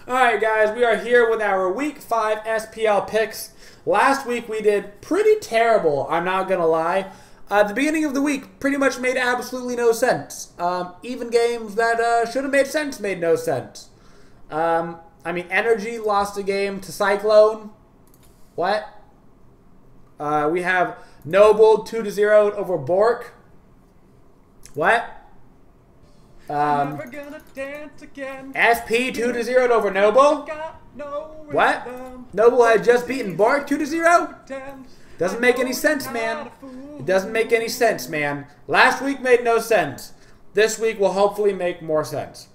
Alright guys, we are here with our Week 5 SPL picks. Last week we did pretty terrible, I'm not going to lie. At the beginning of the week pretty much made absolutely no sense. Even games that should have made sense made no sense. I mean, Energy lost a game to Cyclone. What? We have Noble 2-0 over Bork. What? Never gonna dance again. SP 2-0 over Noble. What? Noble had just beaten Bork 2-0? Doesn't make any sense, man. It doesn't make any sense, man. Last week made no sense. This week will hopefully make more sense.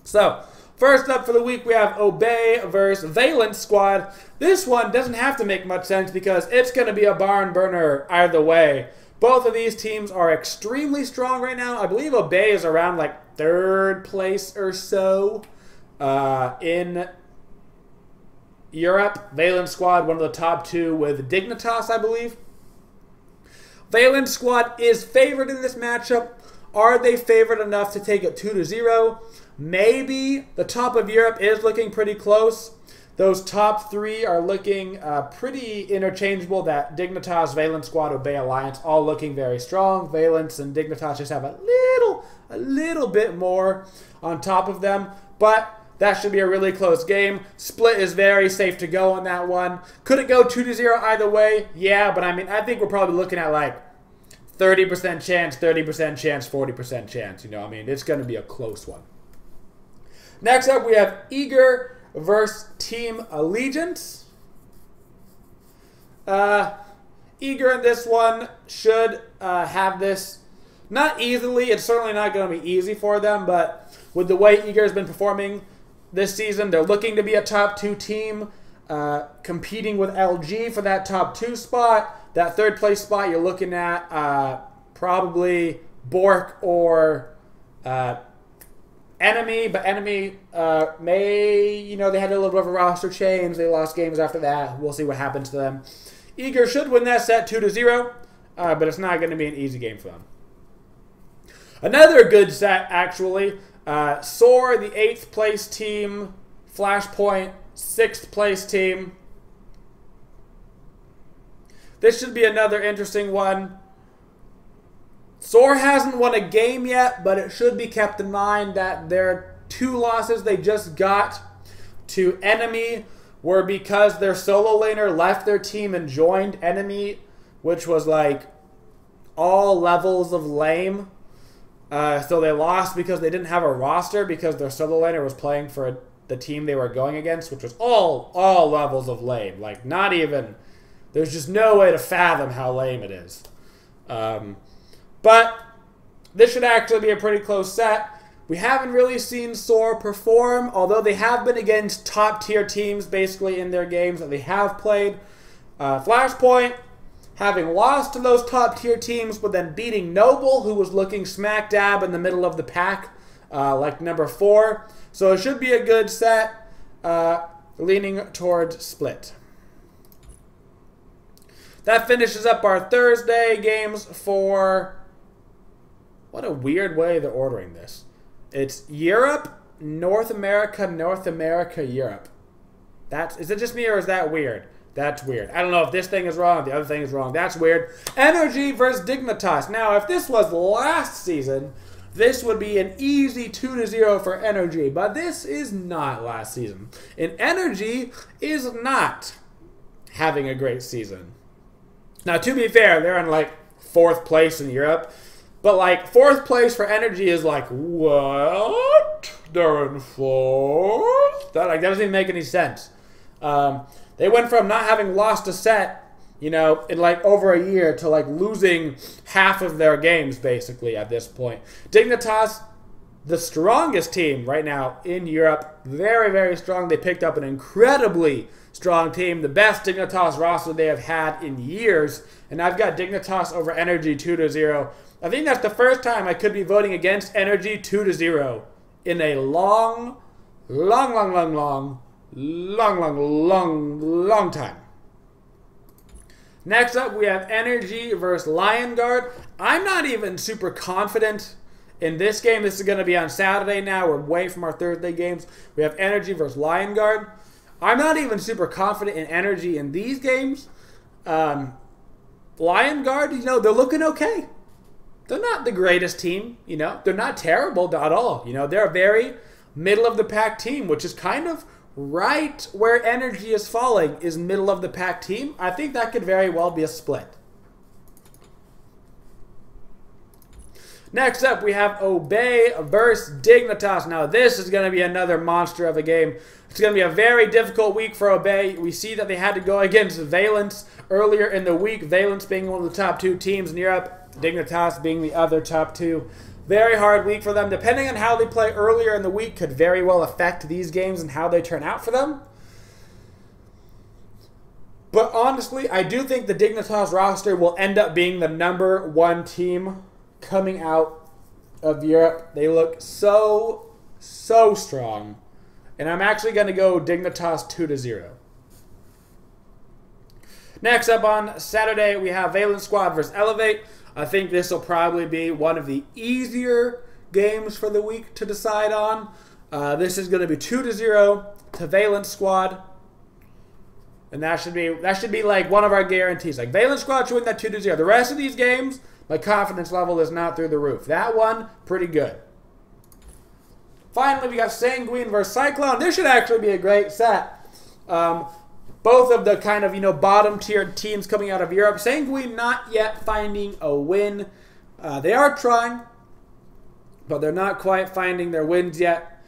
So, first up for the week, we have Obey versus Valence Squad. This one doesn't have to make much sense because it's going to be a barn burner either way. Both of these teams are extremely strong right now. I believe Obey is around like 3rd place or so in Europe. Valence Squad, one of the top 2 with Dignitas, I believe. Valence Squad is favored in this matchup. Are they favored enough to take it 2-0? Maybe. The top of Europe is looking pretty close. Those top 3 are looking pretty interchangeable. That Dignitas, Valence Squad, Obey Alliance, all looking very strong. Valence and Dignitas just have a little bit more on top of them. But that should be a really close game. Split is very safe to go on that one. Could it go 2-0 either way? Yeah, but I mean, I think we're probably looking at like 30% chance, 30% chance, 40% chance. You know, I mean, it's going to be a close one. Next up, we have Eager versus Team Allegiance. Eager in this one should have this not easily. It's certainly not going to be easy for them, but with the way Eager has been performing this season, they're looking to be a top 2 team, competing with LG for that top 2 spot. That 3rd place spot, you're looking at probably Bork or Enemy, but Enemy may, you know, they had a little bit of a roster change. They lost games after that. We'll see what happens to them. Eager should win that set 2-0, but it's not going to be an easy game for them. Another good set, actually. Soar, the 8th place team. Flashpoint, 6th place team. This should be another interesting one. Soar hasn't won a game yet, but it should be kept in mind that their 2 losses they just got to Enemy were because their solo laner left their team and joined Enemy, which was like all levels of lame. So they lost because they didn't have a roster because their solo laner was playing for the team they were going against, which was all levels of lame. Like, not even, there's just no way to fathom how lame it is. But this should actually be a pretty close set. We haven't really seen Soar perform, although they have been against top-tier teams basically in their games that they have played. Flashpoint, having lost to those top-tier teams, but then beating Noble, who was looking smack dab in the middle of the pack, like number 4. So it should be a good set, leaning towards Split. That finishes up our Thursday games for... What a weird way they're ordering this. It's Europe, North America, Europe. Is it just me or is that weird? That's weird. I don't know if this thing is wrong, if the other thing is wrong. That's weird. Energy versus Dignitas. Now, if this was last season, this would be an easy 2-0 for Energy. But this is not last season. And Energy is not having a great season. Now, to be fair, they're in like 4th place in Europe. But like 4th place for Energy is like, what? They're in 4th? That doesn't even make any sense. They went from not having lost a set, you know, in like over a year to like losing half of their games basically at this point. Dignitas, the strongest team right now in Europe, very, very strong. They picked up an incredibly strong team, the best Dignitas roster they have had in years, and I've got Dignitas over Energy 2-0. I think that's the first time I could be voting against Energy 2-0 in a long time. Next up, we have Energy versus Lion Guard. I'm not even super confident in this game. This is going to be on Saturday now. We're away from our Thursday games. We have Energy versus Lion Guard. I'm not even super confident in Energy in these games. Lion Guard, you know, they're looking okay. They're not the greatest team, you know. They're not terrible at all. You know, they're a very middle-of-the-pack team, which is kind of right where Energy is falling, is middle-of-the-pack team. I think that could very well be a split. Next up, we have Obey versus Dignitas. Now, this is going to be another monster of a game. It's going to be a very difficult week for Obey. We see that they had to go against Valence earlier in the week. Valence being one of the top 2 teams in Europe. Dignitas being the other top 2. Very hard week for them. Depending on how they play earlier in the week could very well affect these games and how they turn out for them. But honestly, I do think the Dignitas roster will end up being the #1 team coming out of Europe. They look so strong. And I'm actually going to go Dignitas 2-0. Next up on Saturday, we have Valence Squad versus Elevate. I think this will probably be one of the easier games for the week to decide on. This is going to be 2-0 to Valence Squad. And that should be like one of our guarantees. Like Valence Squad should win that 2-0. The rest of these games, my confidence level is not through the roof. That one, pretty good. Finally, we got Sanguine versus Cyclone. This should actually be a great set. Both of the kind of, you know, bottom-tier teams coming out of Europe. Sanguine not yet finding a win. They are trying, but they're not quite finding their wins yet.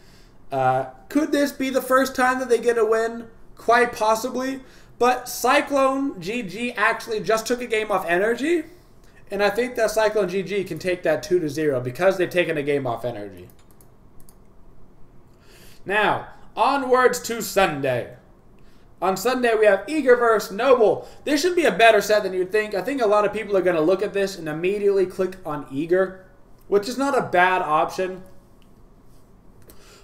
Could this be the first time that they get a win? Quite possibly. But Cyclone GG actually just took a game off Energy. And I think that Cyclone GG can take that 2-0 because they've taken a game off Energy. Now, onwards to Sunday. On Sunday, we have Eager versus Noble. This should be a better set than you'd think. I think a lot of people are going to look at this and immediately click on Eager, which is not a bad option.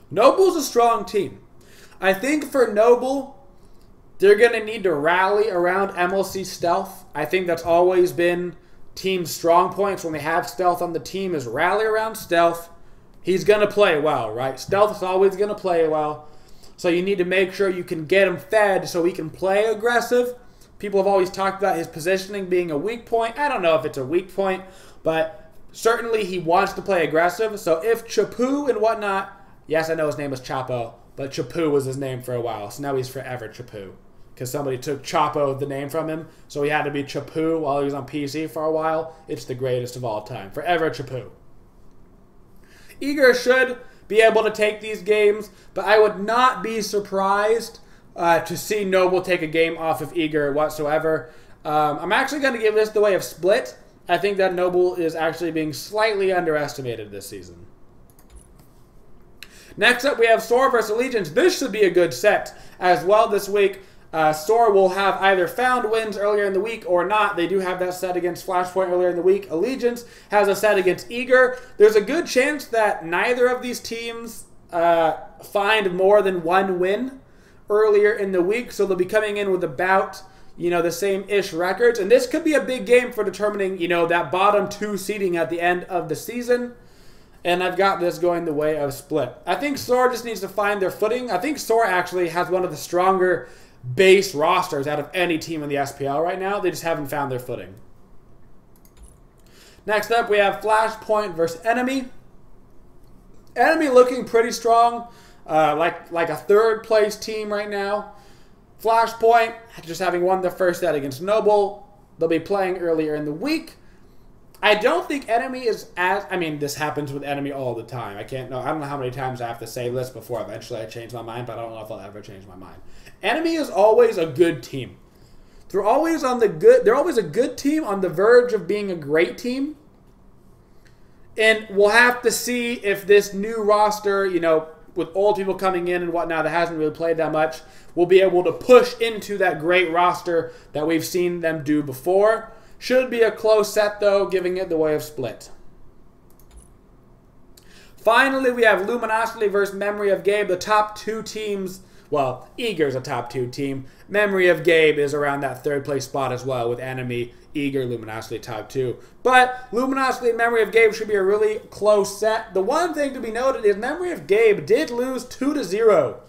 Noble's a strong team. I think for Noble, they're going to need to rally around MLC Stealth. I think that's always been team's strong points when they have Stealth on the team is rally around Stealth. He's going to play well, right? Stealth is always going to play well. So you need to make sure you can get him fed so he can play aggressive. People have always talked about his positioning being a weak point. I don't know if it's a weak point, but certainly he wants to play aggressive. So if Chapu and whatnot, yes, I know his name was Chapo, but Chapu was his name for a while. So now he's forever Chapu because somebody took Chapo, the name, from him. So he had to be Chapu while he was on PC for a while. It's the greatest of all time. Forever Chapu. Eager should be able to take these games, but I would not be surprised to see Noble take a game off of Eager whatsoever. I'm actually going to give this the way of split. I think that Noble is actually being slightly underestimated this season. Next up, we have Soar versus Allegiance. This should be a good set as well this week. Soar will have either found wins earlier in the week or not. They do have that set against Flashpoint earlier in the week. Allegiance has a set against Eager. There's a good chance that neither of these teams find more than one win earlier in the week. So they'll be coming in with about, you know, the same-ish records. And this could be a big game for determining, you know, that bottom 2 seeding at the end of the season. And I've got this going the way of split. I think Soar just needs to find their footing. I think Soar actually has one of the stronger base rosters out of any team in the SPL right now. They just haven't found their footing. Next up, we have Flashpoint versus Enemy. Enemy looking pretty strong, like a third-place team right now. Flashpoint just having won their first set against Noble. They'll be playing earlier in the week. I don't think Enemy is as... I mean, this happens with Enemy all the time. I don't know how many times I have to say this before eventually I change my mind, but I don't know if I'll ever change my mind. Enemy is always a good team. They're always on the good... They're always a good team on the verge of being a great team. And we'll have to see if this new roster, you know, with old people coming in and whatnot that hasn't really played that much, will be able to push into that great roster that we've seen them do before. Should be a close set, though, giving it the way of split. Finally, we have Luminosity versus Memory of Gabe, the top 2 teams Well, Eager's a top 2 team. Memory of Gabe is around that 3rd place spot as well with Enemy, Eager, Luminosity top 2. But Luminosity and Memory of Gabe should be a really close set. The one thing to be noted is Memory of Gabe did lose 2-0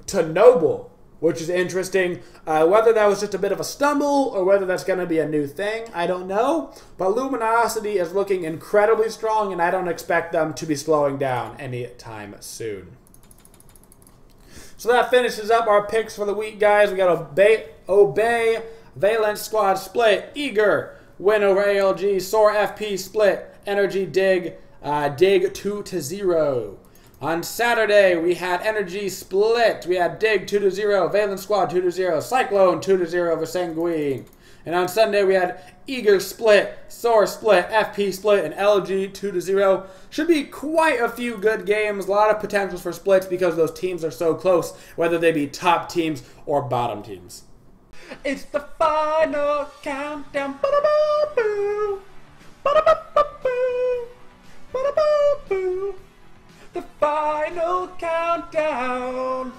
to Noble, which is interesting. Whether that was just a bit of a stumble or whether that's going to be a new thing, I don't know. But Luminosity is looking incredibly strong, and I don't expect them to be slowing down anytime soon. So that finishes up our picks for the week, guys. We got Obey, Valence Squad split, Eager, win over ALG, Soar FP split, Energy Dig, Dig 2-0. On Saturday, we had Energy split. We had Dig 2-0, Valence Squad 2-0, Cyclone 2-0 over Sanguine. And on Sunday, we had Eager split, Soar split, FP split, and LG 2-0. Should be quite a few good games. A lot of potentials for splits because those teams are so close, whether they be top teams or bottom teams. It's the final countdown. Ba-da-ba-boo. Ba-da-ba-ba-boo. Ba-da-ba-boo. The final countdown.